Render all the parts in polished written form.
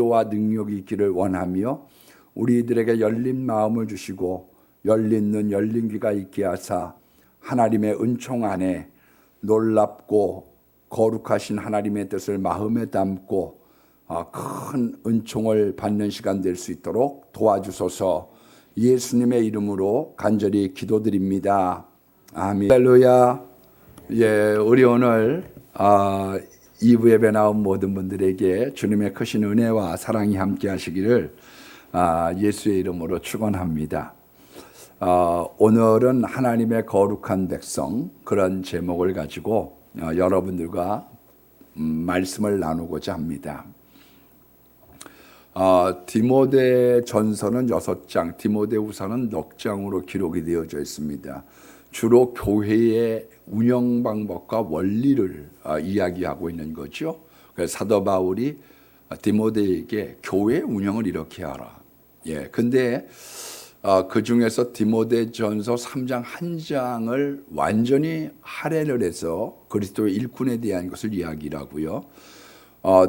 기도와 능력이 있기를 원하며 우리들에게 열린 마음을 주시고 열린 눈 열린 귀가 있게 하사 하나님의 은총 안에 놀랍고 거룩하신 하나님의 뜻을 마음에 담고 큰 은총을 받는 시간 될 수 있도록 도와주소서. 예수님의 이름으로 간절히 기도드립니다. 아멘. 할렐루야. 예, 우리 오늘 2부 예배 나온 모든 분들에게 주님의 크신 은혜와 사랑이 함께 하시기를 예수의 이름으로 축원합니다. 오늘은 하나님의 거룩한 백성, 그런 제목을 가지고 여러분들과 말씀을 나누고자 합니다. 디모데 전서는 6장, 디모데후서는 넉 장으로 기록이 되어져 있습니다. 주로 교회의 운영 방법과 원리를 이야기하고 있는 거죠. 그래서 사도 바울이 디모데에게 교회 운영을 이렇게 하라. 예, 근데 그 중에서 디모데 전서 3장 한 장을 완전히 할애를 해서 그리스도의 일꾼에 대한 것을 이야기를 하고요.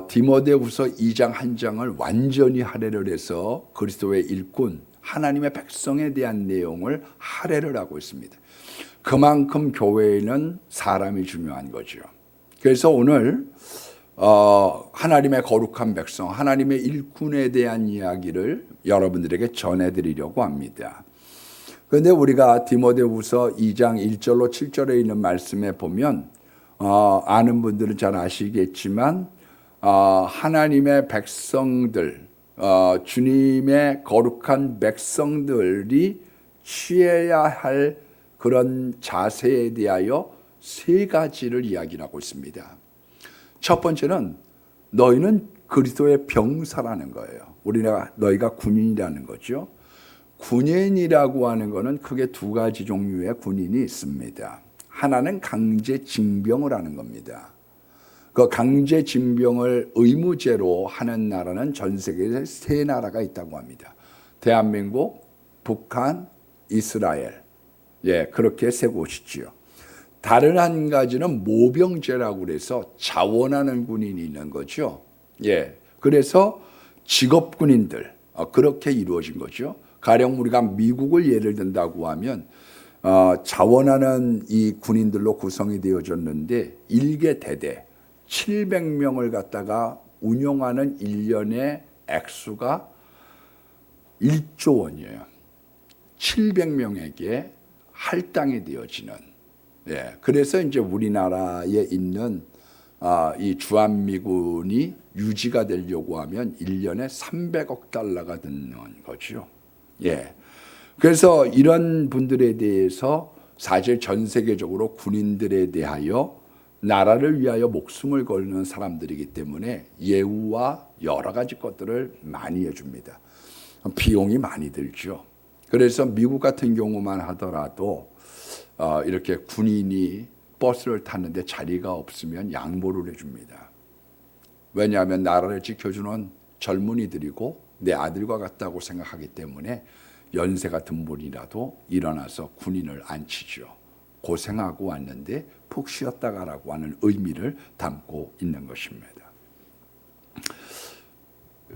디모데후서 2장 한 장을 완전히 할애를 해서 그리스도의 일꾼, 하나님의 백성에 대한 내용을 할애를 하고 있습니다. 그만큼 교회에는 사람이 중요한 거죠. 그래서 오늘 하나님의 거룩한 백성, 하나님의 일꾼에 대한 이야기를 여러분들에게 전해드리려고 합니다. 그런데 우리가 디모데후서 2장 1절로 7절에 있는 말씀에 보면 아는 분들은 잘 아시겠지만 하나님의 백성들, 주님의 거룩한 백성들이 취해야 할 그런 자세에 대하여 3가지를 이야기하고 있습니다. 첫 번째는 너희는 그리스도의 병사라는 거예요. 너희가 군인이라는 거죠. 군인이라고 하는 것은 크게 2가지 종류의 군인이 있습니다. 하나는 강제 징병을 하는 겁니다. 그 강제 징병을 의무제로 하는 나라는 전 세계에 3나라가 있다고 합니다. 대한민국, 북한, 이스라엘. 예, 그렇게 3곳이지요. 다른 한 가지는 모병제라고 그래서 자원하는 군인이 있는 거죠. 예, 그래서 직업 군인들 그렇게 이루어진 거죠. 가령 우리가 미국을 예를 든다고 하면 자원하는 이 군인들로 구성이 되어졌는데 일개 대대 700명을 갖다가 운영하는 1년의 액수가 1조 원이에요. 700명에게 할당이 되어지는. 예, 그래서 이제 우리나라에 있는 이 주한미군이 유지가 되려고 하면 1년에 300억 달러가 드는 거죠. 예, 그래서 이런 분들에 대해서 사실 전 세계적으로 군인들에 대하여 나라를 위하여 목숨을 걸는 사람들이기 때문에 예우와 여러 가지 것들을 많이 해줍니다. 비용이 많이 들죠. 그래서 미국 같은 경우만 하더라도 이렇게 군인이 버스를 탔는데 자리가 없으면 양보를 해줍니다. 왜냐하면 나라를 지켜주는 젊은이들이고 내 아들과 같다고 생각하기 때문에 연세 같은 분이라도 일어나서 군인을 앉히죠. 고생하고 왔는데 푹 쉬었다 가라고 하는 의미를 담고 있는 것입니다.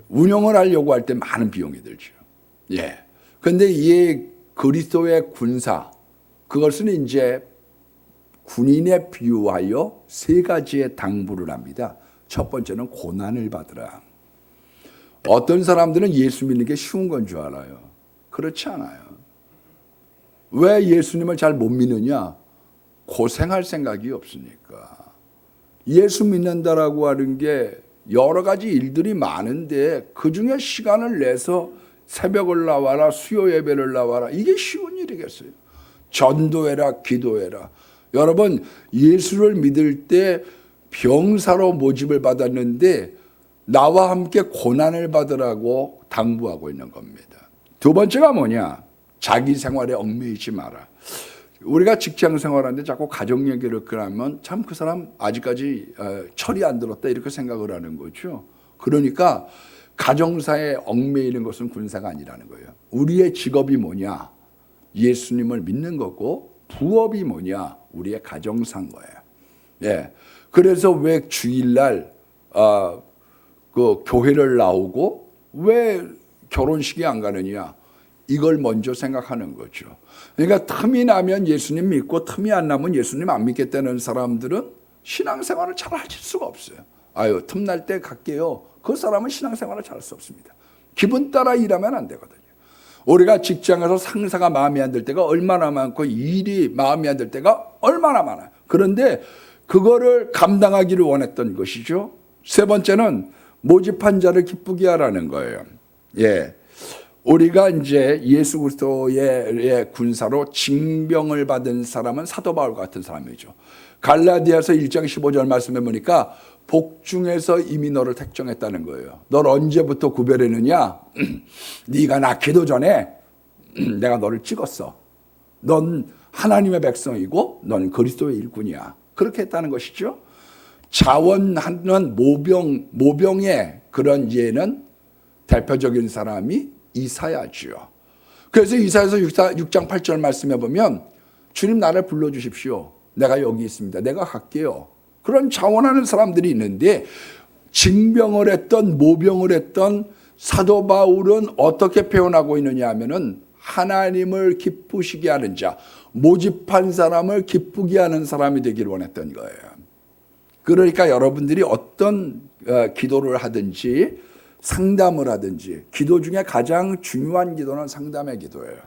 운영을 하려고 할 때 많은 비용이 들죠. 예. 근데 이 그리스도의 군사, 그것은 이제 군인에 비유하여 3가지의 당부를 합니다. 첫 번째는 고난을 받으라. 어떤 사람들은 예수 믿는 게 쉬운 건 줄 알아요. 그렇지 않아요. 왜 예수님을 잘 못 믿느냐? 고생할 생각이 없으니까. 예수 믿는다라고 하는 게 여러 가지 일들이 많은데 그중에 시간을 내서 새벽을 나와라, 수요 예배를 나와라. 이게 쉬운 일이겠어요. 전도해라, 기도해라. 여러분, 예수를 믿을 때 병사로 모집을 받았는데 나와 함께 고난을 받으라고 당부하고 있는 겁니다. 2번째가 뭐냐? 자기 생활에 얽매이지 마라. 우리가 직장 생활하는데 자꾸 가정 얘기를 하면 참 그 사람 아직까지 철이 안 들었다 이렇게 생각을 하는 거죠. 그러니까 가정사에 얽매이는 것은 군사가 아니라는 거예요. 우리의 직업이 뭐냐? 예수님을 믿는 거고 부업이 뭐냐? 우리의 가정사인 거예요. 예. 그래서 왜 주일날 그 교회를 나오고 왜 결혼식에 안 가느냐? 이걸 먼저 생각하는 거죠. 그러니까 틈이 나면 예수님 믿고 틈이 안 나면 예수님 안 믿겠다는 사람들은 신앙생활을 잘 하실 수가 없어요. 아유, 틈날 때 갈게요. 그 사람은 신앙생활을 잘 할 수 없습니다. 기분 따라 일하면 안 되거든요. 우리가 직장에서 상사가 마음에 안 들 때가 얼마나 많고 일이 마음에 안 들 때가 얼마나 많아요. 그런데 그거를 감당하기를 원했던 것이죠. 세 번째는 모집한 자를 기쁘게 하라는 거예요. 예. 우리가 이제 예수 그리스도의 군사로 징병을 받은 사람은 사도 바울 같은 사람이죠. 갈라디아서 1장 15절 말씀해 보니까 복중에서 이미 너를 택정했다는 거예요. 널 언제부터 구별했느냐? 네가 낳기도 전에 내가 너를 찍었어. 넌 하나님의 백성이고 넌 그리스도의 일꾼이야. 그렇게 했다는 것이죠. 자원하는 모병의 그런 예는 대표적인 사람이 이사야지요. 그래서 이사야서 6장 8절 말씀해 보면 주님 나를 불러주십시오. 내가 여기 있습니다. 내가 갈게요. 그런 자원하는 사람들이 있는데 징병을 했던 모병을 했던 사도 바울은 어떻게 표현하고 있느냐 하면은 하나님을 기쁘시게 하는 자, 모집한 사람을 기쁘게 하는 사람이 되기를 원했던 거예요. 그러니까 여러분들이 어떤 기도를 하든지 상담을 하든지 기도 중에 가장 중요한 기도는 상담의 기도예요.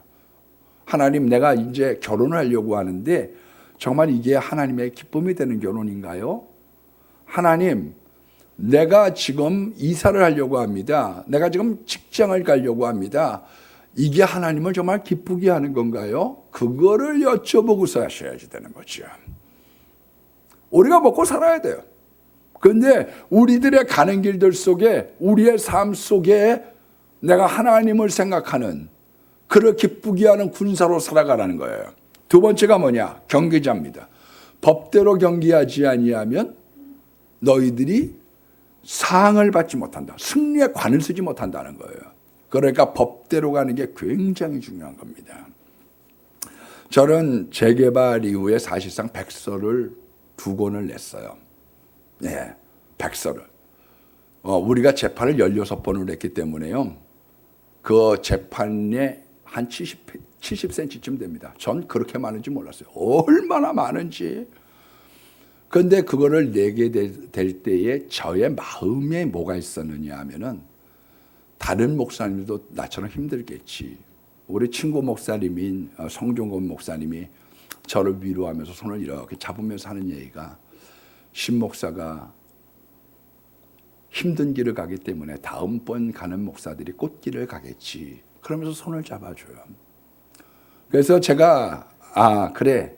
하나님, 내가 이제 결혼을 하려고 하는데 정말 이게 하나님의 기쁨이 되는 결혼인가요? 하나님, 내가 지금 이사를 하려고 합니다. 내가 지금 직장을 가려고 합니다. 이게 하나님을 정말 기쁘게 하는 건가요? 그거를 여쭤보고서 하셔야지 되는 거죠. 우리가 먹고 살아야 돼요. 그런데 우리들의 가는 길들 속에 우리의 삶 속에 내가 하나님을 생각하는 그를 기쁘게 하는 군사로 살아가라는 거예요. 두 번째가 뭐냐? 경계자입니다. 법대로 경계하지 아니하면 너희들이 상을 받지 못한다. 승리의 관을 쓰지 못한다는 거예요. 그러니까 법대로 가는 게 굉장히 중요한 겁니다. 저는 재개발 이후에 사실상 백서를 2권을 냈어요. 네, 백서를. 우리가 재판을 16번을 했기 때문에요. 그 재판에 한 70cm쯤 됩니다. 전 그렇게 많은지 몰랐어요. 얼마나 많은지. 그런데 그거를 내게 될 때에 저의 마음에 뭐가 있었느냐 하면은 다른 목사님들도 나처럼 힘들겠지. 우리 친구 목사님인 성종건 목사님이 저를 위로하면서 손을 이렇게 잡으면서 하는 얘기가 신 목사가 힘든 길을 가기 때문에 다음번 가는 목사들이 꽃길을 가겠지. 그러면서 손을 잡아줘요. 그래서 제가 그래,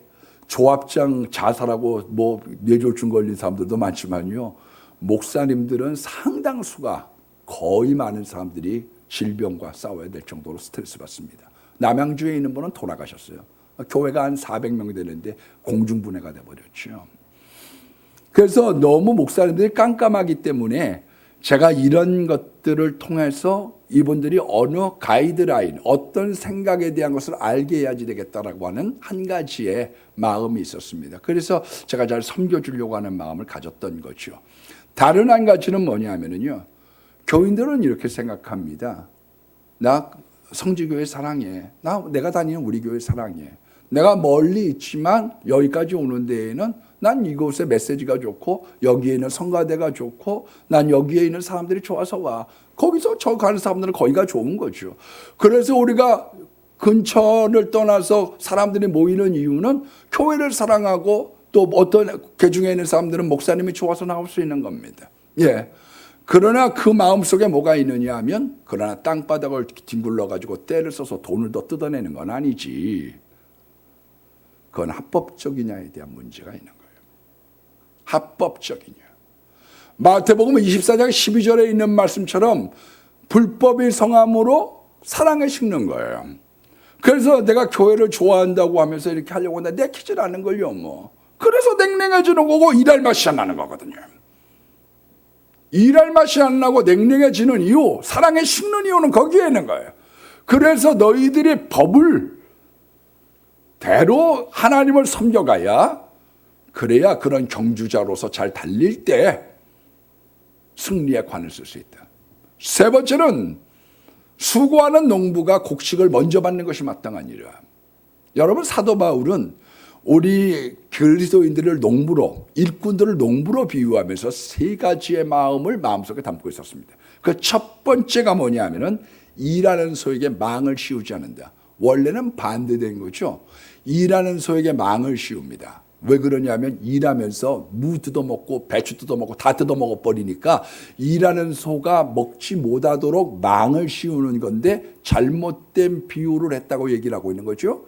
조합장 자살하고 뭐 뇌졸중 걸린 사람들도 많지만요, 목사님들은 상당수가 거의 많은 사람들이 질병과 싸워야 될 정도로 스트레스 받습니다. 남양주에 있는 분은 돌아가셨어요. 교회가 한 400명 되는데 공중분해가 돼버렸죠. 그래서 너무 목사님들이 깜깜하기 때문에 제가 이런 것들을 통해서 이분들이 어느 가이드라인, 어떤 생각에 대한 것을 알게 해야지 되겠다라고 하는 한 가지의 마음이 있었습니다. 그래서 제가 잘 섬겨주려고 하는 마음을 가졌던 거죠. 다른 한 가지는 뭐냐면요, 교인들은 이렇게 생각합니다. 나 성지교회 사랑해. 내가 다니는 우리 교회 사랑해. 내가 멀리 있지만 여기까지 오는 데에는 난 이곳의 메시지가 좋고 여기에 있는 성가대가 좋고 난 여기에 있는 사람들이 좋아서 와. 거기서 저 가는 사람들은 거기가 좋은 거죠. 그래서 우리가 근처를 떠나서 사람들이 모이는 이유는 교회를 사랑하고 또 어떤 개 중에 있는 사람들은 목사님이 좋아서 나올 수 있는 겁니다. 예. 그러나 그 마음속에 뭐가 있느냐 하면 그러나 땅바닥을 뒹굴러 가지고 때를 써서 돈을 더 뜯어내는 건 아니지. 그건 합법적이냐에 대한 문제가 있는 거예요. 합법적이냐. 마태복음 24장 12절에 있는 말씀처럼 불법이 성함으로 사랑을 심는 거예요. 그래서 내가 교회를 좋아한다고 하면서 이렇게 하려고 하는데 내키질 않는 걸요. 뭐. 그래서 냉랭해지는 거고 일할 맛이 안 나는 거거든요. 일할 맛이 안 나고 냉랭해지는 이유, 사랑에 식는 이유는 거기에 있는 거예요. 그래서 너희들이 법을 대로 하나님을 섬겨가야, 그래야 그런 경주자로서 잘 달릴 때 승리에 관을 쓸 수 있다. 세 번째는 수고하는 농부가 곡식을 먼저 받는 것이 마땅하니라. 여러분, 사도 바울은 우리 그리스도인들을 농부로, 일꾼들을 농부로 비유하면서 세 가지의 마음을 마음속에 담고 있었습니다. 그 첫 번째가 뭐냐면은 일하는 소에게 망을 씌우지 않는다. 원래는 반대된 거죠. 일하는 소에게 망을 씌웁니다. 왜 그러냐면 일하면서 무 뜯어먹고 배추 뜯어먹고 다 뜯어먹어 버리니까 일하는 소가 먹지 못하도록 망을 씌우는 건데 잘못된 비유를 했다고 얘기를 하고 있는 거죠.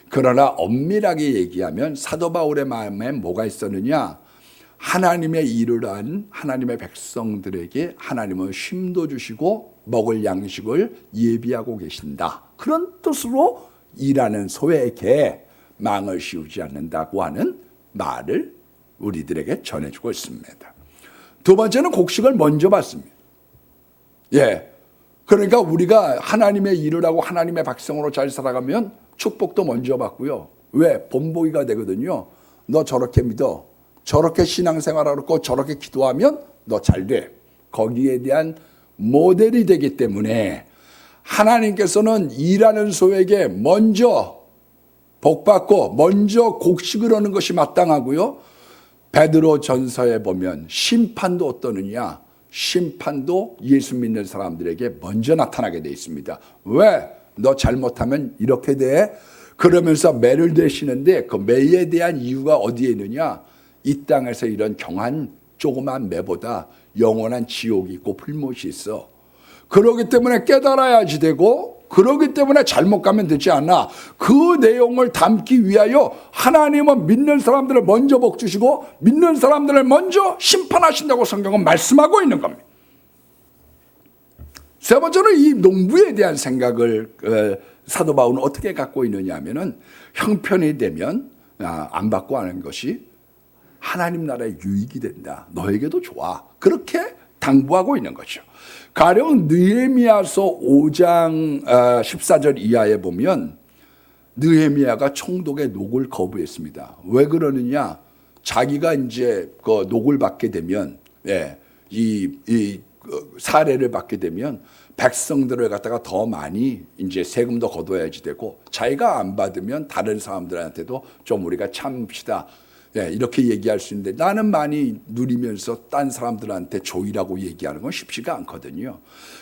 그러나 엄밀하게 얘기하면 사도 바울의 마음에 뭐가 있었느냐? 하나님의 일을 한 하나님의 백성들에게 하나님은 쉼도 주시고 먹을 양식을 예비하고 계신다. 그런 뜻으로 일하는 소에게 망을 씌우지 않는다고 하는 말을 우리들에게 전해주고 있습니다. 두 번째는 곡식을 먼저 받습니다. 예. 그러니까 우리가 하나님의 일을 하고 하나님의 백성으로 잘 살아가면 축복도 먼저 받고요. 왜? 본보기가 되거든요. 너 저렇게 믿어. 저렇게 신앙생활하고 저렇게 기도하면 너 잘 돼. 거기에 대한 모델이 되기 때문에 하나님께서는 일하는 소에게 먼저 복받고 먼저 곡식을 얻는 것이 마땅하고요. 베드로 전서에 보면 심판도 어떠느냐? 심판도 예수 믿는 사람들에게 먼저 나타나게 돼 있습니다. 왜? 너 잘못하면 이렇게 돼. 그러면서 매를 대시는데 그 매에 대한 이유가 어디에 있느냐? 이 땅에서 이런 경한 조그만 매보다 영원한 지옥이 있고 불못이 있어. 그러기 때문에 깨달아야지 되고, 그러기 때문에 잘못 가면 되지 않나. 그 내용을 담기 위하여 하나님은 믿는 사람들을 먼저 복 주시고 믿는 사람들을 먼저 심판하신다고 성경은 말씀하고 있는 겁니다. 세 번째는 이 농부에 대한 생각을 사도 바울은 어떻게 갖고 있느냐 하면은 형편이 되면 안 받고 하는 것이 하나님 나라의 유익이 된다. 너에게도 좋아. 그렇게 당부하고 있는 거죠. 가령 느헤미야서 5장 14절 이하에 보면 느헤미야가 총독의 녹을 거부했습니다. 왜 그러느냐? 자기가 이제 그 녹을 받게 되면, 이 사례를 받게 되면 백성들을 갖다가 더 많이 이제 세금도 걷어야지 되고, 자기가 안 받으면 다른 사람들한테도 좀 우리가 참읍시다. 이렇게 얘기할 수 있는데 나는 많이 누리면서 딴 사람들한테 조이라고 얘기하는 건 쉽지가 않거든요.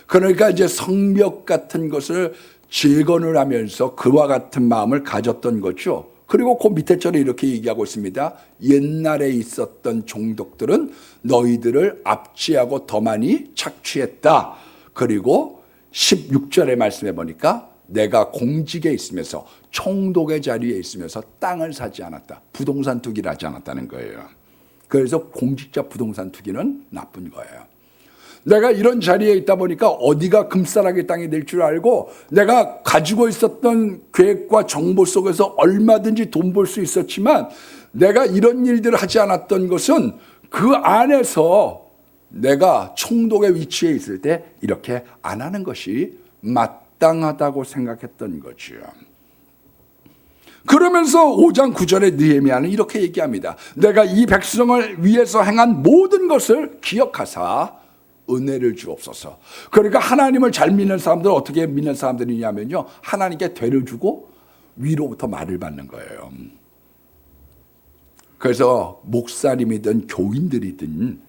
그러니까 이제 성벽 같은 것을 재건을 하면서 그와 같은 마음을 가졌던 거죠. 그리고 그 밑에 절에 이렇게 얘기하고 있습니다. 옛날에 있었던 종독들은 너희들을 압제하고 더 많이 착취했다. 그리고 16절의 말씀해 보니까 내가 공직에 있으면서 총독의 자리에 있으면서 땅을 사지 않았다. 부동산 투기를 하지 않았다는 거예요. 그래서 공직자 부동산 투기는 나쁜 거예요. 내가 이런 자리에 있다 보니까 어디가 금싸라기 땅이 될 줄 알고 내가 가지고 있었던 계획과 정보 속에서 얼마든지 돈 벌 수 있었지만 내가 이런 일들을 하지 않았던 것은 그 안에서 내가 총독의 위치에 있을 때 이렇게 안 하는 것이 마땅하다고 생각했던 거죠. 그러면서 5장 9절에 느헤미야는 이렇게 얘기합니다. 내가 이 백성을 위해서 행한 모든 것을 기억하사 은혜를 주옵소서. 그러니까 하나님을 잘 믿는 사람들은 어떻게 믿는 사람들이냐면요, 하나님께 되를 주고 위로부터 말을 받는 거예요. 그래서 목사님이든 교인들이든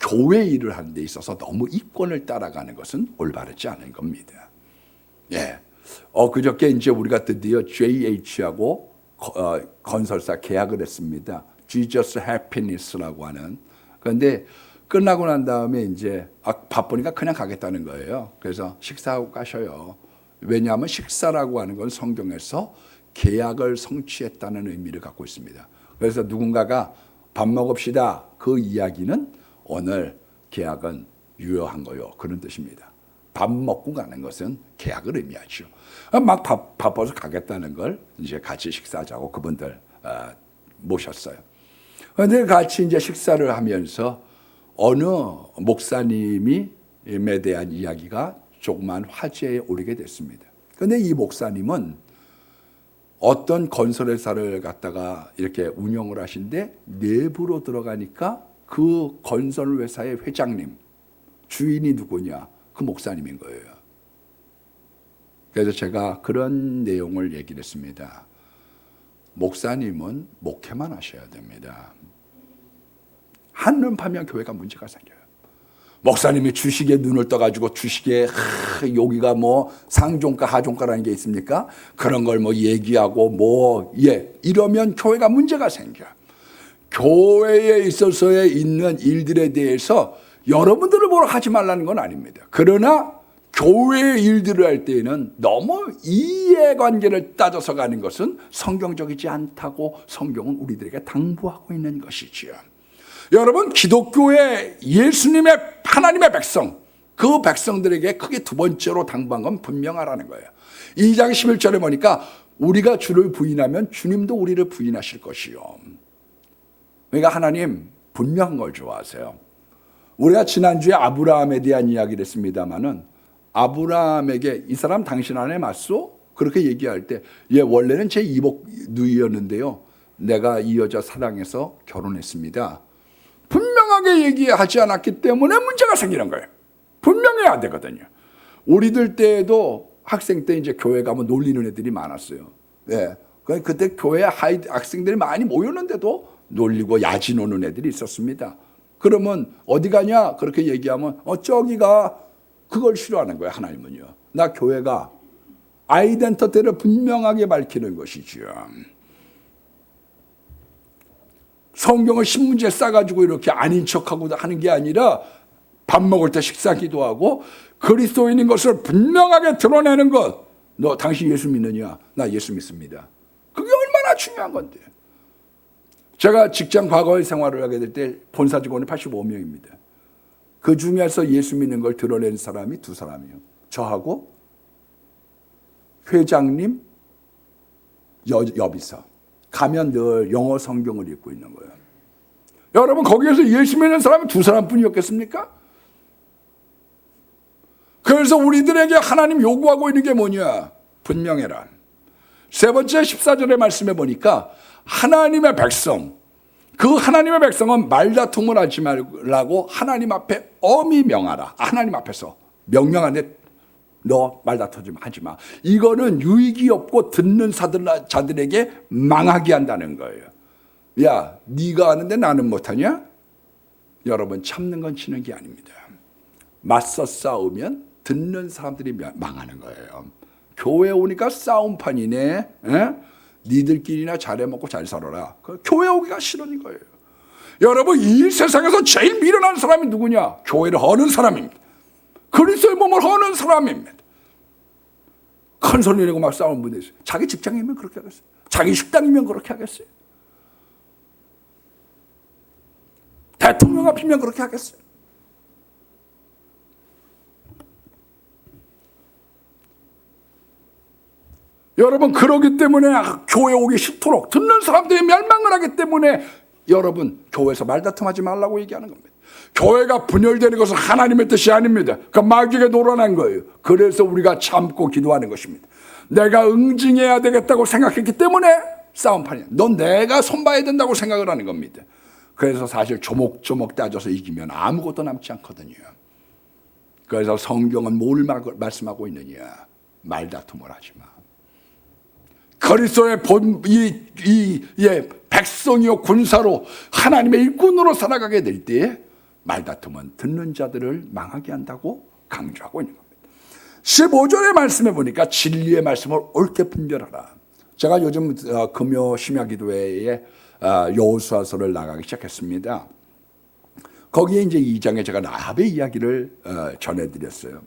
교회 일을 하는 데 있어서 너무 이권을 따라가는 것은 올바르지 않은 겁니다. 예. 그저께 이제 우리가 드디어 JH하고 건설사 계약을 했습니다. Jesus Happiness라고 하는. 그런데 끝나고 난 다음에 이제 바쁘니까 그냥 가겠다는 거예요. 그래서 식사하고 가셔요. 왜냐하면 식사라고 하는 건 성경에서 계약을 성취했다는 의미를 갖고 있습니다. 그래서 누군가가 밥 먹읍시다. 그 이야기는 오늘 계약은 유효한 거요. 그런 뜻입니다. 밥 먹고 가는 것은 계약을 의미하죠. 막 바빠서 가겠다는 걸 이제 같이 식사하자고 그분들 모셨어요. 그런데 같이 이제 식사를 하면서 어느 목사님에 대한 이야기가 조그만 화제에 오르게 됐습니다. 그런데 이 목사님은 어떤 건설회사를 갖다가 이렇게 운영을 하신데 내부로 들어가니까 그 건설회사의 회장님, 주인이 누구냐? 그 목사님인 거예요. 그래서 제가 그런 내용을 얘기를 했습니다. 목사님은 목회만 하셔야 됩니다. 한눈 파면 교회가 문제가 생겨요. 목사님이 주식에 눈을 떠가지고 주식에 여기가 뭐 상종가 하종가라는 게 있습니까? 그런 걸 뭐 얘기하고 이러면 교회가 문제가 생겨. 교회에 있어서의 있는 일들에 대해서 여러분들을 뭐라 하지 말라는 건 아닙니다. 그러나 교회의 일들을 할 때에는 너무 이해관계를 따져서 가는 것은 성경적이지 않다고 성경은 우리들에게 당부하고 있는 것이지요. 여러분, 기독교의 예수님의 하나님의 백성, 그 백성들에게 크게 두 번째로 당부한 건 분명하라는 거예요. 2장 11절에 보니까 우리가 주를 부인하면 주님도 우리를 부인하실 것이요. 그러니까 하나님 분명한 걸 좋아하세요. 우리가 지난주에 아브라함에 대한 이야기를 했습니다마는 아브라함에게 이 사람 당신 안에 맞소? 그렇게 얘기할 때 원래는 제 이복 누이였는데요. 내가 이 여자 사랑해서 결혼했습니다. 분명하게 얘기하지 않았기 때문에 문제가 생기는 거예요. 분명해야 되거든요. 우리들 때에도 학생 때 이제 교회 가면 놀리는 애들이 많았어요. 그때 교회 학생들이 많이 모였는데도 놀리고 야지 노는 애들이 있었습니다. 그러면 어디 가냐? 그렇게 얘기하면 저기가 그걸 싫어하는 거예요. 하나님은요. 나 교회가 아이덴티티를 분명하게 밝히는 것이죠. 성경을 신문지에 싸가지고 이렇게 아닌 척하고 하는 게 아니라 밥 먹을 때 식사 기도하고 그리스도인인 것을 분명하게 드러내는 것. 너 당신 예수 믿느냐? 나 예수 믿습니다. 그게 얼마나 중요한 건데. 제가 직장 과거의 생활을 하게 될 때 본사 직원이 85명입니다. 그 중에서 예수 믿는 걸 드러낸 사람이 두 사람이에요. 저하고 회장님, 여비서. 가면 늘 영어 성경을 읽고 있는 거예요. 여러분, 거기에서 예수 믿는 사람은 두 사람뿐이었겠습니까? 그래서 우리들에게 하나님 요구하고 있는 게 뭐냐? 분명해라. 세 번째 14절의 말씀에 보니까 하나님의 백성, 그 하나님의 백성은 말다툼을 하지 말라고 하나님 앞에 엄히 명하라. 하나님 앞에서 명령하는데 너 말다투지 하지 마. 이거는 유익이 없고 듣는 자들에게 망하게 한다는 거예요. 야, 네가 아는데 나는 못하냐? 여러분, 참는 건 치는 게 아닙니다. 맞서 싸우면 듣는 사람들이 망하는 거예요. 교회 오니까 싸움판이네. 니들끼리나 잘해먹고 잘 살아라. 교회 오기가 싫은 거예요. 여러분, 이 세상에서 제일 미련한 사람이 누구냐? 교회를 허는 사람입니다. 그리스도의 몸을 허는 사람입니다. 큰 소리 내고 막 싸우는 분이 있어요. 자기 직장이면 그렇게 하겠어요? 자기 식당이면 그렇게 하겠어요? 대통령 앞이면 그렇게 하겠어요? 여러분, 그러기 때문에 교회 오기 싫도록 듣는 사람들이 멸망을 하기 때문에 여러분, 교회에서 말다툼하지 말라고 얘기하는 겁니다. 교회가 분열되는 것은 하나님의 뜻이 아닙니다. 그 마귀가 놀아난 거예요. 그래서 우리가 참고 기도하는 것입니다. 내가 응징해야 되겠다고 생각했기 때문에 싸움판이야. 넌 내가 손봐야 된다고 생각을 하는 겁니다. 그래서 사실 조목조목 따져서 이기면 아무것도 남지 않거든요. 그래서 성경은 뭘 말씀하고 있느냐? 말다툼을 하지 마. 그리스도의 백성이요 군사로 하나님의 일꾼으로 살아가게 될 때에 말다툼은 듣는 자들을 망하게 한다고 강조하고 있는 겁니다. 15절의 말씀에 보니까 진리의 말씀을 옳게 분별하라. 제가 요즘 금요 심야기도회에 여호수아서를 나가기 시작했습니다. 거기에 이제 2장에 제가 라합의 이야기를 전해드렸어요.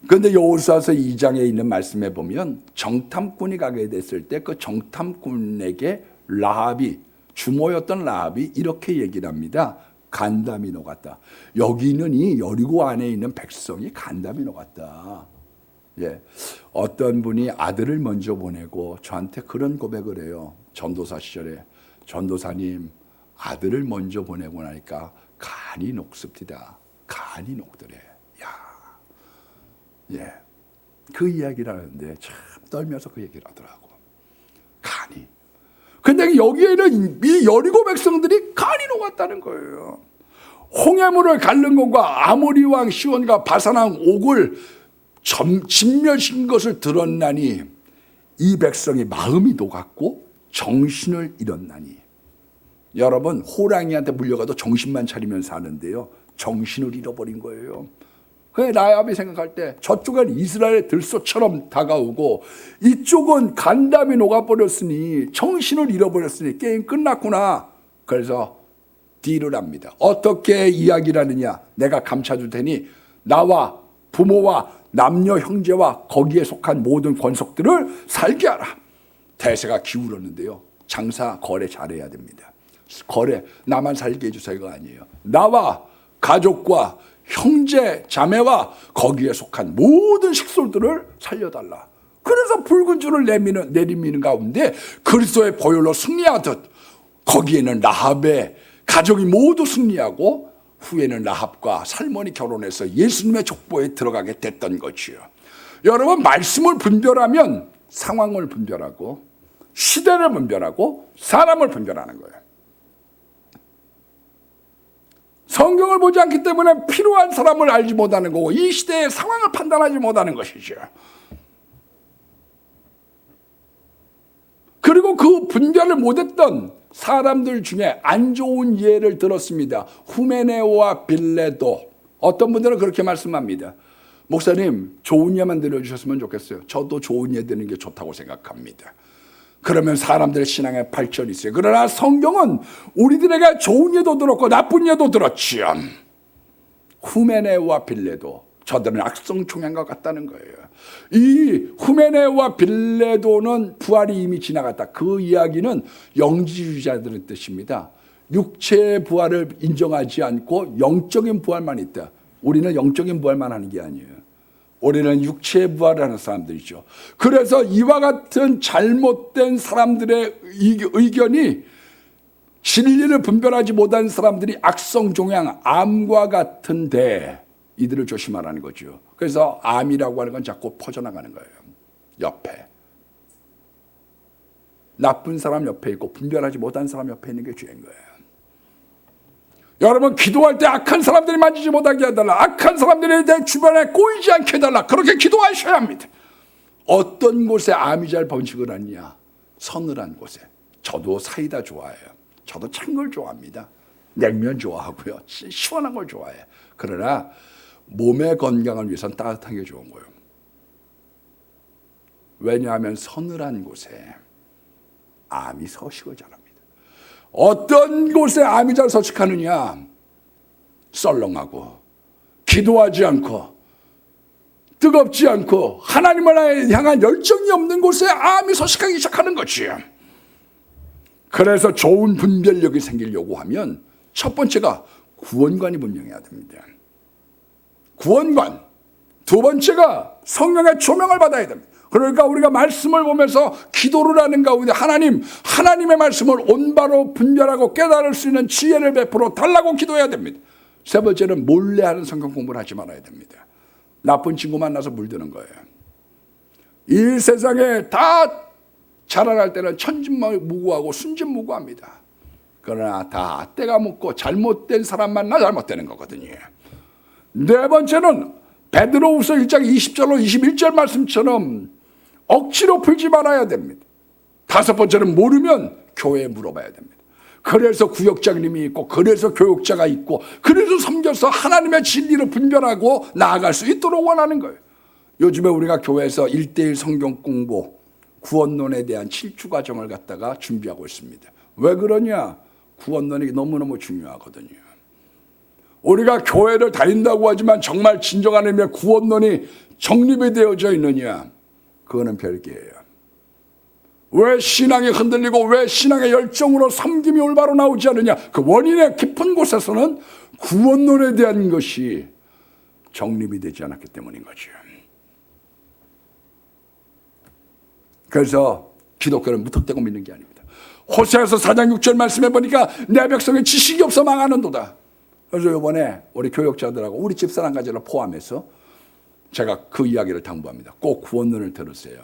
그런데 여호수아서 2장에 있는 말씀에 보면 정탐꾼이 가게 됐을 때 그 정탐꾼에게 라합이, 주모였던 라합이 이렇게 얘기를 합니다. 간담이 녹았다. 여기는 이 여리고 안에 있는 백성이 간담이 녹았다. 어떤 분이 아들을 먼저 보내고 저한테 그런 고백을 해요. 전도사 시절에. 전도사님, 아들을 먼저 보내고 나니까 간이 녹습니다. 간이 녹더래. 그 이야기를 하는데 참 떨면서 그 얘기를 하더라고. 간이. 근데 여기에는 이 여리고 백성들이 간이 녹았다는 거예요. 홍해물을 가른 것과 아모리 왕 시온과 바산 왕 옥을 진멸시킨 것을 들었나니 이 백성이 마음이 녹았고 정신을 잃었나니. 여러분, 호랑이한테 물려가도 정신만 차리면 사는데요, 정신을 잃어버린 거예요. 그래, 라합이 생각할 때 저쪽은 이스라엘의 들소처럼 다가오고 이쪽은 간담이 녹아버렸으니, 정신을 잃어버렸으니 게임 끝났구나. 그래서 딜을 합니다. 어떻게 이야기를 하느냐. 내가 감춰줄 테니 나와 부모와 남녀 형제와 거기에 속한 모든 권속들을 살게 하라. 대세가 기울었는데요, 장사 거래 잘해야 됩니다. 거래 나만 살게 해주세요가 아니에요. 나와 가족과 형제 자매와 거기에 속한 모든 식솔들을 살려달라. 그래서 붉은 줄을 내리미는 가운데 그리스도의 보혈로 승리하듯 거기에는 라합의 가족이 모두 승리하고 후에는 라합과 살몬이 결혼해서 예수님의 족보에 들어가게 됐던 것이요. 여러분, 말씀을 분별하면 상황을 분별하고 시대를 분별하고 사람을 분별하는 거예요. 성경을 보지 않기 때문에 필요한 사람을 알지 못하는 거고 이 시대의 상황을 판단하지 못하는 것이죠. 그리고 그 분별을 못했던 사람들 중에 안 좋은 예를 들었습니다. 후메네오와 빌레도. 어떤 분들은 그렇게 말씀합니다. 목사님, 좋은 예만 들려주셨으면 좋겠어요. 저도 좋은 예 드는 게 좋다고 생각합니다. 그러면 사람들의 신앙에 발전이 있어요. 그러나 성경은 우리들에게 좋은 예도 들었고 나쁜 예도 들었지요. 후메네와 빌레도, 저들은 악성 종양과 같다는 거예요. 이 후메네와 빌레도는 부활이 이미 지나갔다. 그 이야기는 영지주의자들의 뜻입니다. 육체의 부활을 인정하지 않고 영적인 부활만 있다. 우리는 영적인 부활만 하는 게 아니에요. 우리는 육체의 부활을 하는 사람들이죠. 그래서 이와 같은 잘못된 사람들의 의견이 진리를 분별하지 못한 사람들이 악성 종양, 암과 같은데 이들을 조심하라는 거죠. 그래서 암이라고 하는 건 자꾸 퍼져나가는 거예요. 옆에. 나쁜 사람 옆에 있고 분별하지 못한 사람 옆에 있는 게 죄인 거예요. 여러분, 기도할 때 악한 사람들이 만지지 못하게 해달라. 악한 사람들이 내 주변에 꼬이지 않게 해달라. 그렇게 기도하셔야 합니다. 어떤 곳에 암이 잘 번식을 하냐? 서늘한 곳에. 저도 사이다 좋아해요. 저도 찬 걸 좋아합니다. 냉면 좋아하고요. 시원한 걸 좋아해요. 그러나 몸의 건강을 위해서는 따뜻한 게 좋은 거예요. 왜냐하면 서늘한 곳에 암이 서식을 잘합니다. 어떤 곳에 암이 잘 서식하느냐? 썰렁하고 기도하지 않고 뜨겁지 않고 하나님을 향한 열정이 없는 곳에 암이 서식하기 시작하는 것이에요. 그래서 좋은 분별력이 생기려고 하면 첫 번째가 구원관이 분명해야 됩니다. 구원관. 두 번째가 성령의 조명을 받아야 됩니다. 그러니까 우리가 말씀을 보면서 기도를 하는 가운데 하나님의 말씀을 온바로 분별하고 깨달을 수 있는 지혜를 베풀어 달라고 기도해야 됩니다. 세 번째는 몰래 하는 성경 공부를 하지 말아야 됩니다. 나쁜 친구 만나서 물드는 거예요. 이 세상에 다 자라날 때는 천진무구하고 순진무구합니다. 그러나 다 때가 묻고 잘못된 사람 만나 잘못되는 거거든요. 네 번째는 베드로후서 1장 20절로 21절 말씀처럼 억지로 풀지 말아야 됩니다. 다섯 번째는 모르면 교회에 물어봐야 됩니다. 그래서 구역장님이 있고 그래서 교육자가 있고 그래서 섬겨서 하나님의 진리를 분별하고 나아갈 수 있도록 원하는 거예요. 요즘에 우리가 교회에서 1:1 성경 공부 구원론에 대한 7주 과정을 갖다가 준비하고 있습니다. 왜 그러냐? 구원론이 너무너무 중요하거든요. 우리가 교회를 다닌다고 하지만 정말 진정한 의미의 구원론이 정립이 되어져 있느냐? 그거는 별개예요. 왜 신앙이 흔들리고 왜 신앙의 열정으로 섬김이 올바로 나오지 않느냐? 그 원인의 깊은 곳에서는 구원론에 대한 것이 정립이 되지 않았기 때문인 거죠. 그래서 기독교는 무턱대고 믿는 게 아닙니다. 호세아서 4장 6절 말씀해 보니까 내 백성의 지식이 없어 망하는도다. 그래서 이번에 우리 교역자들하고 우리 집사람까지를 포함해서 제가 그 이야기를 당부합니다. 꼭 구원론을 들으세요.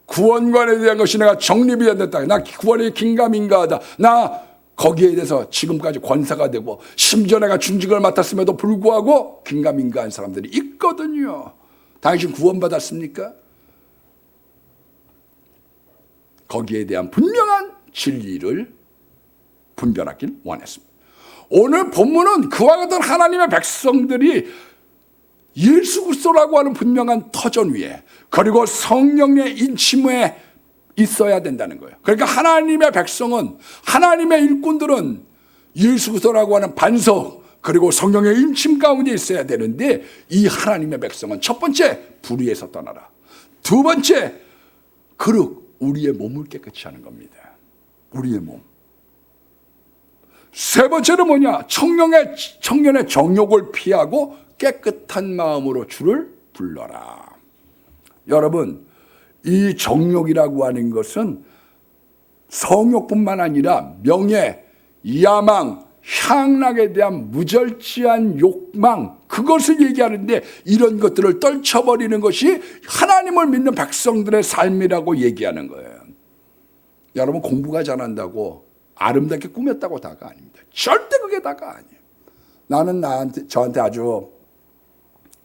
구원관에 대한 것이 내가 정립이 안 됐다. 나 구원이 긴가민가하다. 나 거기에 대해서 지금까지 권사가 되고 심지어 내가 중직을 맡았음에도 불구하고 긴가민가한 사람들이 있거든요. 당신 구원받았습니까? 거기에 대한 분명한 진리를 분별하길 원했습니다. 오늘 본문은 그와 같은 하나님의 백성들이 예수 그리스도라고 하는 분명한 터전 위에 그리고 성령의 인침에 있어야 된다는 거예요. 그러니까 하나님의 백성은, 하나님의 일꾼들은 예수 그리스도라고 하는 반석 그리고 성령의 인침 가운데 있어야 되는데, 이 하나님의 백성은 첫 번째 불의에서 떠나라, 두 번째 그릇 우리의 몸을 깨끗이 하는 겁니다. 우리의 몸. 세 번째는 뭐냐? 청년의 정욕을 피하고 깨끗한 마음으로 주를 불러라. 여러분, 이 정욕이라고 하는 것은 성욕뿐만 아니라 명예, 야망, 향락에 대한 무절제한 욕망, 그것을 얘기하는데, 이런 것들을 떨쳐버리는 것이 하나님을 믿는 백성들의 삶이라고 얘기하는 거예요. 여러분, 공부가 잘한다고 아름답게 꾸몄다고 다가 아닙니다. 절대 그게 다가 아니에요. 나는 저한테 아주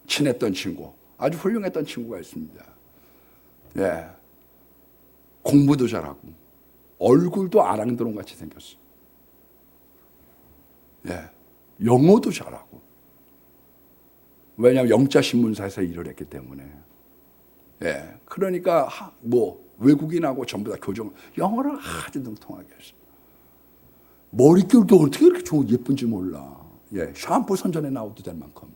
친했던 친구, 아주 훌륭했던 친구가 있습니다. 예, 공부도 잘하고 얼굴도 아랑드론 같이 생겼어. 예, 영어도 잘하고. 왜냐하면 영자신문사에서 일을 했기 때문에. 예, 그러니까 뭐 외국인하고 전부 다 교정, 영어를 아주 능통하게 했어. 머릿결도 어떻게 이렇게 예쁜지 몰라. 예, 샴푸 선전에 나와도 될 만큼.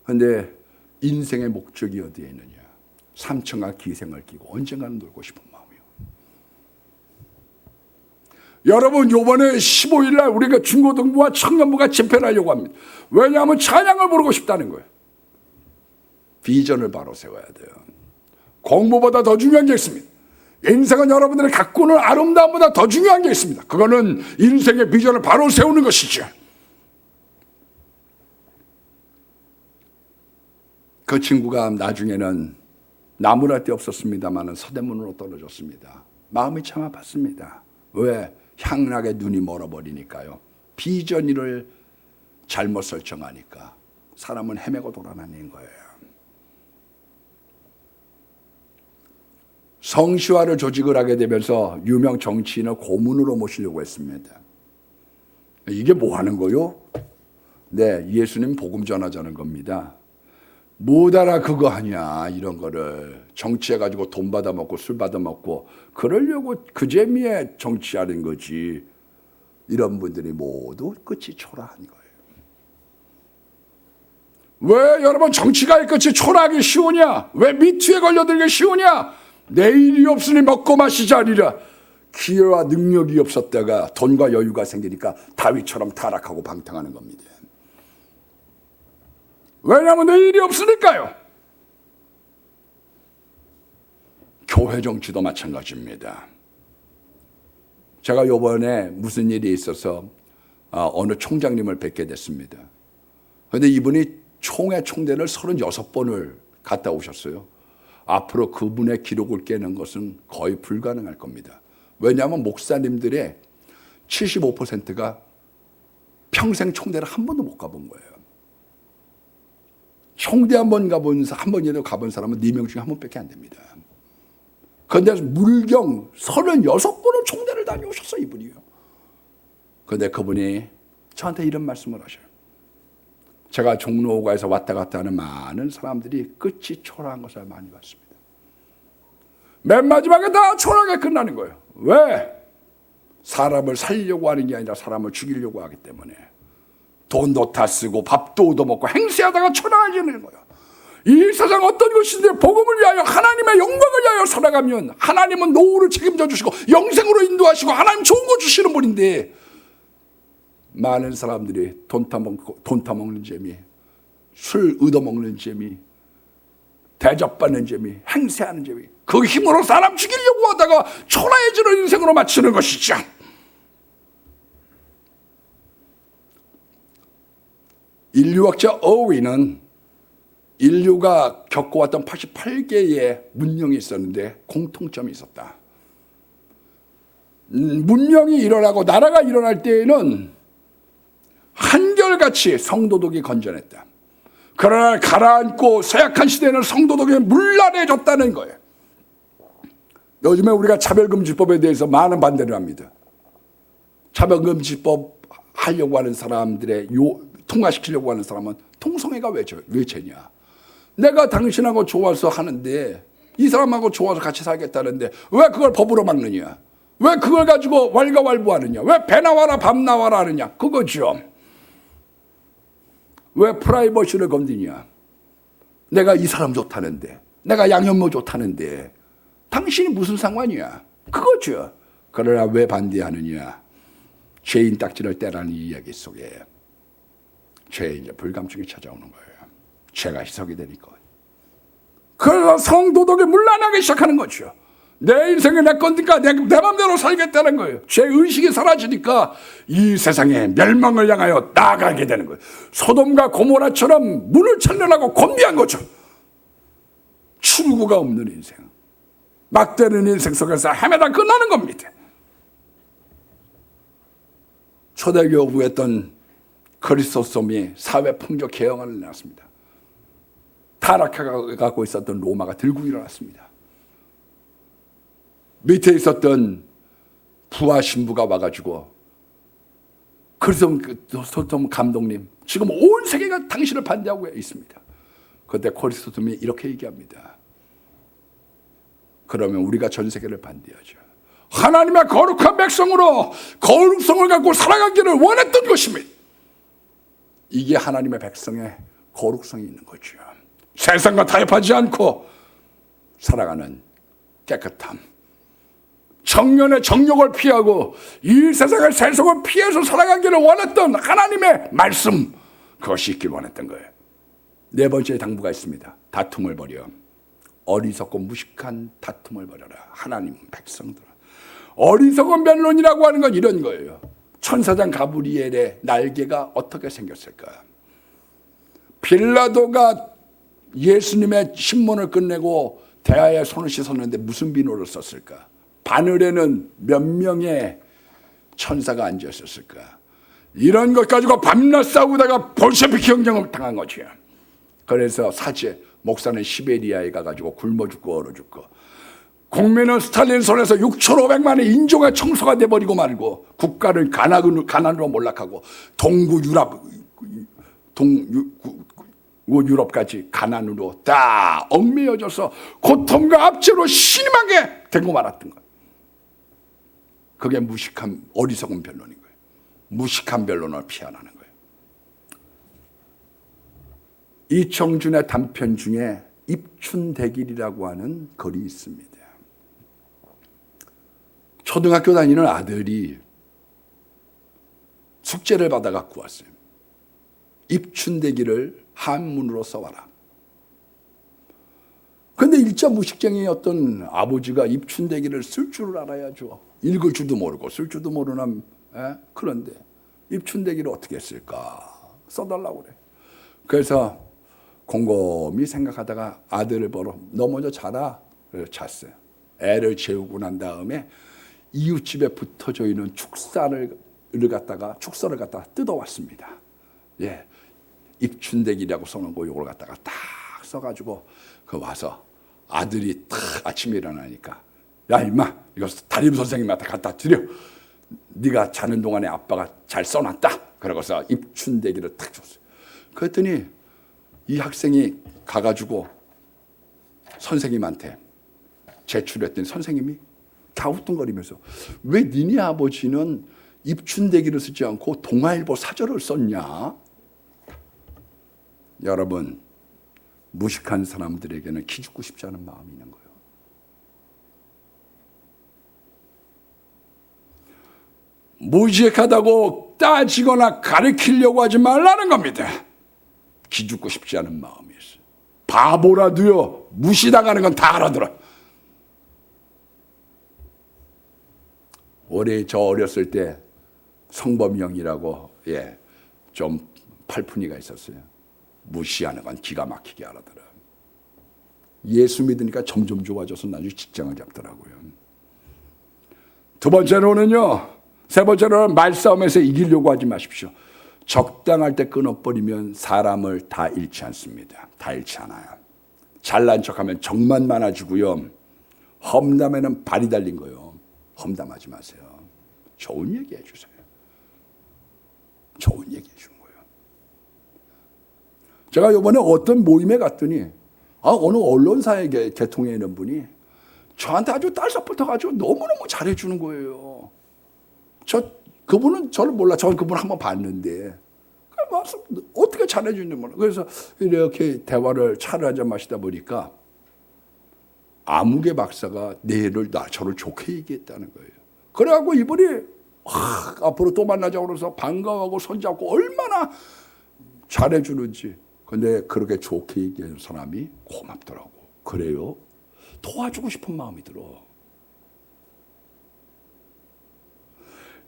그런데 인생의 목적이 어디에 있느냐? 삼천과 기생을 끼고 언젠가는 놀고 싶은 마음이요. 여러분, 요번에 15일 날 우리가 중고등부와 청년부가 집회를 하려고 합니다. 왜냐하면 찬양을 부르고 싶다는 거예요. 비전을 바로 세워야 돼요. 공부보다 더 중요한 게 있습니다. 인생은 여러분들이 갖고 있는 아름다움보다 더 중요한 게 있습니다. 그거는 인생의 비전을 바로 세우는 것이죠. 그 친구가 나중에는 나무랄 데 없었습니다마는 서대문으로 떨어졌습니다. 마음이 참 아팠습니다. 왜? 향락의 눈이 멀어버리니까요. 비전을 잘못 설정하니까 사람은 헤매고 돌아다니는 거예요. 성시화를 조직을 하게 되면서 유명 정치인을 고문으로 모시려고 했습니다. 이게 뭐 하는 거요? 네, 예수님 복음 전하자는 겁니다. 못 알아 그거 하냐, 이런 거를 정치해가지고 돈 받아먹고 술 받아먹고 그러려고 그 재미에 정치하는 거지. 이런 분들이 모두 끝이 초라한 거예요. 왜 여러분 정치가의 끝이 초라하기 쉬우냐? 왜 미투에 걸려들기 쉬우냐? 내일이 없으니 먹고 마시자리라. 기회와 능력이 없었다가 돈과 여유가 생기니까 다윗처럼 타락하고 방탕하는 겁니다. 왜냐하면 내일이 없으니까요. 교회 정치도 마찬가지입니다. 제가 이번에 무슨 일이 있어서 어느 총장님을 뵙게 됐습니다. 그런데 이분이 총대를 36번을 갔다 오셨어요. 앞으로 그분의 기록을 깨는 것은 거의 불가능할 겁니다. 왜냐하면 목사님들의 75%가 평생 총대를 한 번도 못 가본 거예요. 총대 한 번이라도 가본 사람은 4명 중에 1명밖에 안 됩니다. 그런데 물경 36번은 총대를 다녀오셨어요, 이분이요. 그런데 그분이 저한테 이런 말씀을 하셔요. 제가 종로가에서 왔다 갔다 하는 많은 사람들이 끝이 초라한 것을 많이 봤습니다. 맨 마지막에 다 초라하게 끝나는 거예요. 왜? 사람을 살리려고 하는 게 아니라 사람을 죽이려고 하기 때문에. 돈도 다 쓰고 밥도 얻어먹고 행세하다가 초라해지는 거예요. 이 세상 어떤 것인데 복음을 위하여 하나님의 영광을 위하여 살아가면 하나님은 노후를 책임져 주시고 영생으로 인도하시고 하나님 좋은 거 주시는 분인데, 많은 사람들이 돈 타먹는 재미, 술 얻어먹는 재미, 대접받는 재미, 행세하는 재미, 그 힘으로 사람 죽이려고 하다가 초라해지는 인생으로 마치는 것이죠. 인류학자 어윈은 인류가 겪어왔던 88개의 문명이 있었는데 공통점이 있었다. 문명이 일어나고 나라가 일어날 때에는 한결같이 성도덕이 건전했다. 그러나 가라앉고 쇠약한 시대에는 성도덕이 문란해졌다는 거예요. 요즘에 우리가 차별금지법에 대해서 많은 반대를 합니다. 차별금지법 하려고 하는 사람들의 통과시키려고 하는 사람은 통성애가 왜 죄냐. 내가 당신하고 좋아서 하는데 이 사람하고 좋아서 같이 살겠다는데 왜 그걸 법으로 막느냐. 왜 그걸 가지고 왈가왈부하느냐. 왜 배 나와라 밥 나와라 하느냐. 그거죠. 왜 프라이버시를 건드냐. 내가 이 사람 좋다는데 내가 양현모 좋다는데 당신이 무슨 상관이야. 그거죠. 그러나 왜 반대하느냐. 죄인 딱지를 떼라는 이야기 속에 죄의 이제 불감증이 찾아오는 거예요. 죄가 희석이 되니까. 그래서 성도덕이 문란하기 시작하는 거죠. 내 인생이 내 거니까 내 맘대로 살겠다는 거예요. 죄의식이 사라지니까 이 세상에 멸망을 향하여 나아가게 되는 거예요. 소돔과 고모라처럼 문을 찾으려고 곤비한 거죠. 출구가 없는 인생. 막대는 인생 속에서 헤매다 끝나는 겁니다. 초대교부했던 그리스도솜이 사회 풍조 개혁을 일어났습니다. 타락해가고 있었던 로마가 들고 일어났습니다. 밑에 있었던 부하 신부가 와가지고 그리스도솜 감독님 지금 온 세계가 당신을 반대하고 있습니다. 그때 그리스도솜이 이렇게 얘기합니다. 그러면 우리가 전 세계를 반대하죠. 하나님의 거룩한 백성으로 거룩성을 갖고 살아가기를 원했던 것입니다. 이게 하나님의 백성의 거룩성이 있는 거죠. 세상과 타협하지 않고 살아가는 깨끗함. 청년의 정욕을 피하고 이 세상의 세속을 피해서 살아가기를 원했던 하나님의 말씀, 그것이 있길 원했던 거예요. 네 번째 당부가 있습니다. 다툼을 버려. 어리석고 무식한 다툼을 버려라. 하나님 백성들. 어리석은 변론이라고 하는 건 이런 거예요. 천사장 가브리엘의 날개가 어떻게 생겼을까? 빌라도가 예수님의 신문을 끝내고 대야에 손을 씻었는데 무슨 비누를 썼을까? 바늘에는 몇 명의 천사가 앉아 있었을까? 이런 것 가지고 밤낮 싸우다가 볼셰비키 경쟁을 당한 거죠. 그래서 사제 목사는 시베리아에 가가지고 굶어 죽고 얼어 죽고, 국민은 스탈린 손에서 6,500만의 인종의 청소가 돼버리고 말고 국가를 가난으로 몰락하고 유럽까지 가난으로 다 얽매여져서 고통과 압제로 신음하게 되고 말았던 거예요. 그게 무식한 어리석은 변론인 거예요. 무식한 변론을 피하라는 거예요. 이청준의 단편 중에 입춘대길이라고 하는 글이 있습니다. 초등학교 다니는 아들이 숙제를 받아 갖고 왔어요. 입춘대길을 한문으로 써와라. 그런데 일자 무식쟁이였던 아버지가 입춘대길을 쓸 줄을 알아야죠. 읽을 줄도 모르고 쓸 줄도 모르는. 그런데 입춘대길을 어떻게 쓸까 써달라고 그래. 그래서 곰곰이 생각하다가 아들을 보러 너 먼저 자라. 그래서 잤어요. 애를 재우고 난 다음에 이웃집에 붙어져 있는 축서를 갖다가 뜯어왔습니다. 예, 입춘대길이라고 써놓은 거 이걸 갖다가 딱 써가지고 그 와서 아들이 딱 아침에 일어나니까 야 임마 이거 담임 선생님한테 갖다 드려. 네가 자는 동안에 아빠가 잘 써놨다. 그러고서 입춘대길을 딱 줬어요. 그랬더니 이 학생이 가가지고 선생님한테 제출했더니 선생님이 갸우뚱거리면서 왜 니네 아버지는 입춘대기를 쓰지 않고 동아일보 사절을 썼냐? 여러분, 무식한 사람들에게는 기죽고 싶지 않은 마음이 있는 거예요. 무식하다고 따지거나 가르치려고 하지 말라는 겁니다. 기죽고 싶지 않은 마음이 있어요. 바보라도요, 무시당하는 건 다 알아들어. 올해 저 어렸을 때 성범형이라고 좀 팔푼이가 있었어요. 무시하는 건 기가 막히게 알아들어. 예수 믿으니까 점점 좋아져서 나중에 직장을 잡더라고요. 두 번째로는요, 세 번째로는 말싸움에서 이기려고 하지 마십시오. 적당할 때 끊어버리면 사람을 다 잃지 않습니다. 다 잃지 않아요. 잘난 척하면 적만 많아지고요. 험담에는 발이 달린 거예요. 험담하지 마세요. 좋은 얘기 해주세요. 좋은 얘기 해주는 거예요. 제가 이번에 어떤 모임에 갔더니 어느 언론사에 개통해 있는 분이 저한테 아주 딸싹붙어가지고 너무너무 잘해주는 거예요. 그분은 저를 몰라. 저는 그분을 한번 봤는데 어떻게 잘해주는지 몰라. 그래서 이렇게 대화를 차를 한잔 마시다 보니까 아무개 박사가 저를 좋게 얘기했다는 거예요. 그래갖고 이분이 앞으로 또 만나자고 그래서 반가워하고 손잡고 얼마나 잘해주는지. 근데 그렇게 좋게 얘기하는 사람이 고맙더라고. 그래요? 도와주고 싶은 마음이 들어.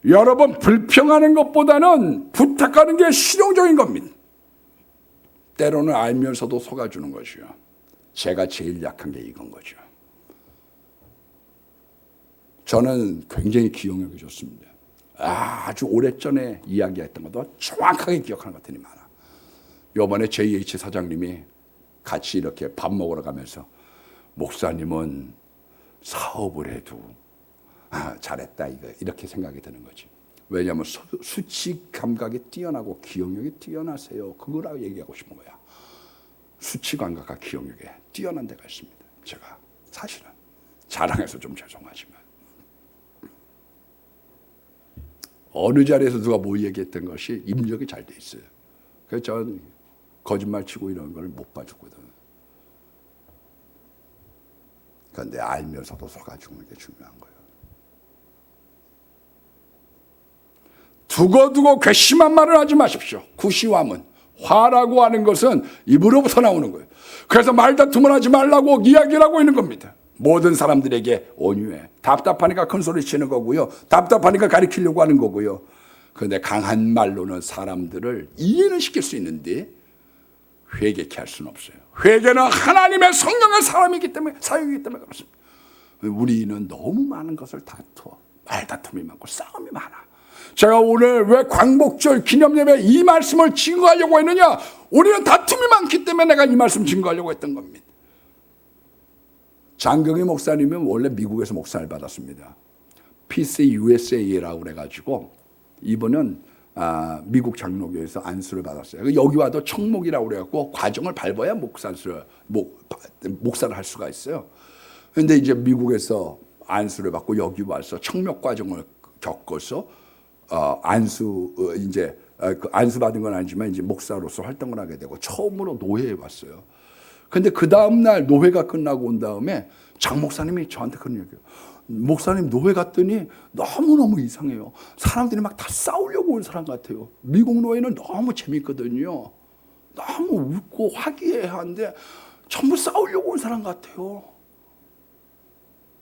여러분, 불평하는 것보다는 부탁하는 게 실용적인 겁니다. 때로는 알면서도 속아주는 것이요. 제가 제일 약한 게 이건 거죠. 저는 굉장히 기억력이 좋습니다. 아주 오래전에 이야기했던 것도 정확하게 기억하는 것들이 많아. 이번에 JH 사장님이 같이 이렇게 밥 먹으러 가면서 목사님은 사업을 해도 잘했다 이렇게 생각이 드는 거지. 왜냐하면 수치 감각이 뛰어나고 기억력이 뛰어나세요. 그거라고 얘기하고 싶은 거야. 수치 감각과 기억력에 뛰어난 데가 있습니다. 제가 사실은 자랑해서 좀 죄송하지만 어느 자리에서 누가 뭐 얘기했던 것이 입력이 잘 돼 있어요. 그래서 전 거짓말 치고 이런 걸 못 봐주거든. 그런데 알면서도 속아주는 게 중요한 거예요. 두고두고 괘씸한 말을 하지 마십시오. 구시함은 화라고 하는 것은 입으로부터 나오는 거예요. 그래서 말다툼을 하지 말라고 이야기를 하고 있는 겁니다. 모든 사람들에게 온유해. 답답하니까 큰 소리 치는 거고요. 답답하니까 가리키려고 하는 거고요. 그런데 강한 말로는 사람들을 이해는 시킬 수 있는데 회개케 할 수는 없어요. 회개는 하나님의 성령의 사람이기 때문에 사용이기 때문에 그렇습니다. 우리는 너무 많은 것을 다투어. 말다툼이 많고 싸움이 많아. 제가 오늘 왜 광복절 기념예배 이 말씀을 증거하려고 했느냐? 우리는 다툼이 많기 때문에 내가 이 말씀 증거하려고 했던 겁니다. 장경희 목사님은 원래 미국에서 목사를 받았습니다. PC USA라고 그래가지고 이분은 미국 장로교에서 안수를 받았어요. 여기 와도 청목이라고 그래갖고 과정을 밟아야 목사를 할 수가 있어요. 그런데 이제 미국에서 안수를 받고 여기 와서 청목 과정을 겪어서 안수 받은 건 아니지만 이제 목사로서 활동을 하게 되고 처음으로 노회에 왔어요. 근데 그 다음날 노회가 끝나고 온 다음에 장 목사님이 저한테 그런 얘기해요. 목사님 노회 갔더니 너무너무 이상해요. 사람들이 막 다 싸우려고 온 사람 같아요. 미국 노회는 너무 재밌거든요. 너무 웃고 화기애애한데 전부 싸우려고 온 사람 같아요.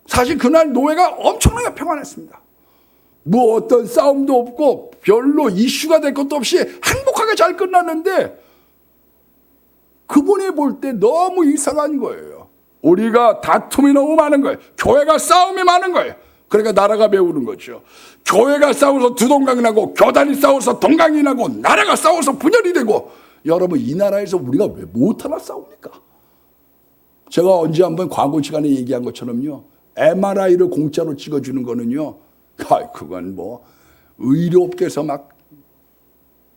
사실 그날 노회가 엄청나게 평안했습니다. 뭐 어떤 싸움도 없고 별로 이슈가 될 것도 없이 행복하게 잘 끝났는데 그분이 볼 때 너무 이상한 거예요. 우리가 다툼이 너무 많은 거예요. 교회가 싸움이 많은 거예요. 그러니까 나라가 배우는 거죠. 교회가 싸워서 두동강이 나고 교단이 싸워서 동강이 나고 나라가 싸워서 분열이 되고 여러분 이 나라에서 우리가 왜 못하나 싸웁니까? 제가 언제 한번 광고 시간에 얘기한 것처럼요. MRI를 공짜로 찍어주는 거는요. 그건 뭐 의료업계에서 막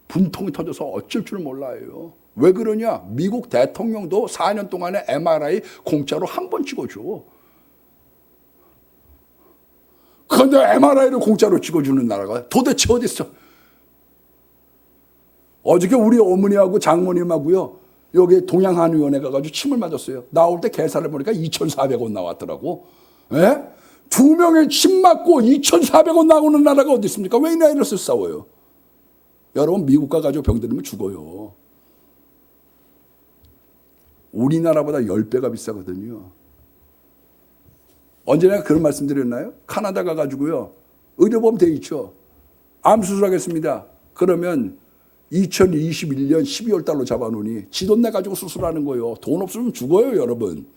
분통이 터져서 어쩔 줄 몰라요. 왜 그러냐? 미국 대통령도 4년 동안에 MRI 공짜로 한 번 찍어줘. 그런데 MRI를 공짜로 찍어주는 나라가 도대체 어디 있어? 어저께 우리 어머니하고 장모님하고요. 여기 동양한의원에 가가지고 침을 맞았어요. 나올 때 계산을 보니까 2,400원 나왔더라고. 에? 두 명의 침 맞고 2,400원 나오는 나라가 어디 있습니까? 왜 이 나라에서 싸워요? 여러분 미국 가가지고 병들면 죽어요. 우리나라보다 10배가 비싸거든요. 언제나 그런 말씀 드렸나요? 카나다 가가지고요. 의료보험 돼 있죠. 암 수술하겠습니다. 그러면 2021년 12월 달로 잡아놓으니 지 돈 내가지고 수술하는 거예요. 돈 없으면 죽어요, 여러분.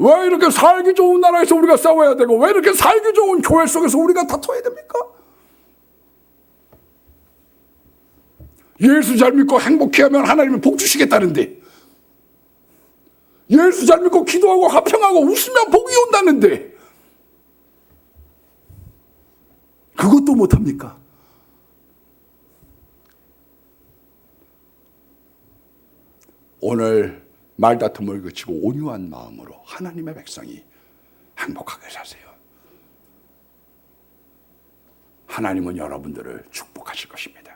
왜 이렇게 살기 좋은 나라에서 우리가 싸워야 되고 왜 이렇게 살기 좋은 교회 속에서 우리가 다퉈야 됩니까? 예수 잘 믿고 행복해하면 하나님은 복 주시겠다는데, 예수 잘 믿고 기도하고 화평하고 웃으면 복이 온다는데 그것도 못합니까? 오늘 말다툼을 그치고 온유한 마음으로 하나님의 백성이 행복하게 사세요. 하나님은 여러분들을 축복하실 것입니다.